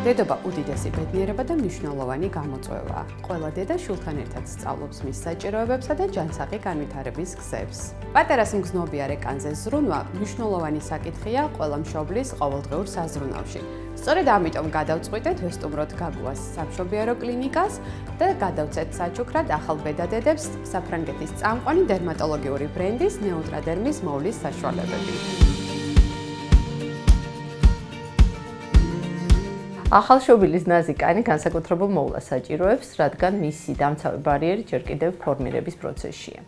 დედობა უდიდესი ბედნიერება და მნიშვნელოვანი გამოწვევაა. ყველა დედა შვილთან ერთად სწავლობს მის საჭიროებებსა და ჯანსაღი განვითარების გზებს. პატარას მგზნობიარე კანზე ზრუნვა მნიშვნელოვანი საკითხია ყველა მშობლის ყოველდღიურ საზრუნავში. სწორედ ამიტომ გადავწყვიტეთ ვესტუმროთ გაგუას სამშობიარო კლინიკას და გადავცეთ საჩუქრად ახალ ბედადედებს საფრანგეთის წამყვანი დერმატოლოგიური ბრენდის ნეუტრადერმის მოვლის საშუალებები. ახალშობილის ნაზი კანი განსაკუთრებულ მოვლას საჭიროებს, რადგან მისი დამცავი ბარიერი ჯერ კიდევ ფორმირების პროცესშია.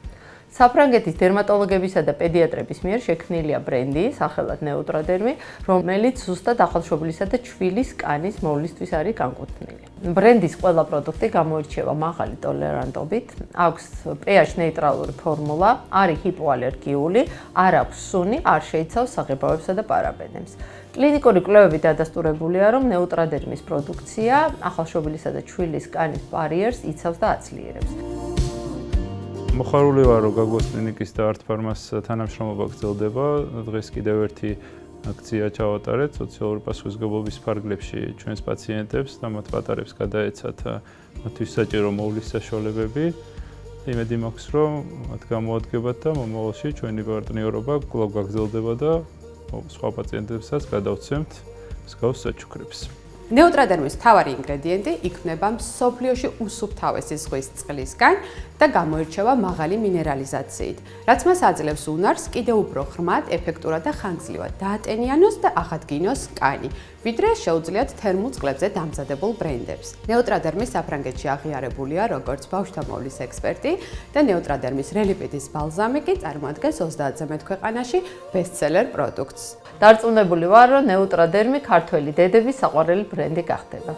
საფრანგეთის დერმატოლოგებისა და პედიატრების მიერ შექმნილია ბრენდი, სახელად ნეუტრადერმი, რომელიც ზუსტად ახალშობილისა და ჩვილის კანის მოვლისთვის არის განკუთვნილი. ბრენდის ყველა პროდუქტი გამოირჩევა მაღალი ტოლერანტობით, აქვს pH ნეიტრალური ფორმულა, არის ჰიპოალერგიული, არ აქვს სუნი, არ შეიცავს საღებავებსა და პარაბენებს. კლინიკური კვლევები დადასტურებულია, რომ ნეუტრადერმის პროდუქცია ახალშობილისა და ჩვილის კანის ბარიერს იცავს და აცლიერებს. მოხარული ვარ, რომ გაგუას კლინიკის და არტ ფარმას თანამშრომლობა გრძელდება. დღეს კიდევ ერთი აქცია ჩავატარეთ სოციალური პასუხისმგებლობის ფარგლებში ჩვენს პაციენტებს და მათ პატარებს გადაეცათ მათთვის საჭირო მოვლის საშუალებები. იმედი მაქვს, რომ მათ გამოადგებათ და მომავალში ჩვენი პარტნიორობა კვლავ გაგრძელდება და სხვა პაციენტებსაც გადავცემთ მსგავს საჩუქრებს. ნეუტრადერმის მთავარი ინგრედიენტი იქმნება მსოფლიოში უსუფთავესი ზღვის წყლისგან და გამოირჩევა მაღალი მინერალიზაციით, რაც მას აძლევს უნარს კიდევ უფრო ღრმად, ეფექტურად და ხანგრძლივად დაატენიანოს და აღადგინოს კანი, ვიდრე შეუძლიათ თერმულ წყლებზე დამზადებულ ბრენდებს. ნეუტრადერმი საფრანგეთში აღიარებულია როგორც ბავშვთა მოვლის ექსპერტი და ნეუტრადერმის რელიპიდის ბალზამი კი წარმოადგენს 30-ზე მეტ ქვეყანაში ბესტსელერ პროდუქტს. დარწმუნებული ვარ, რომ ნეუტრადერმი ქართველი დედების საყვარელი ბრენდი გახდება.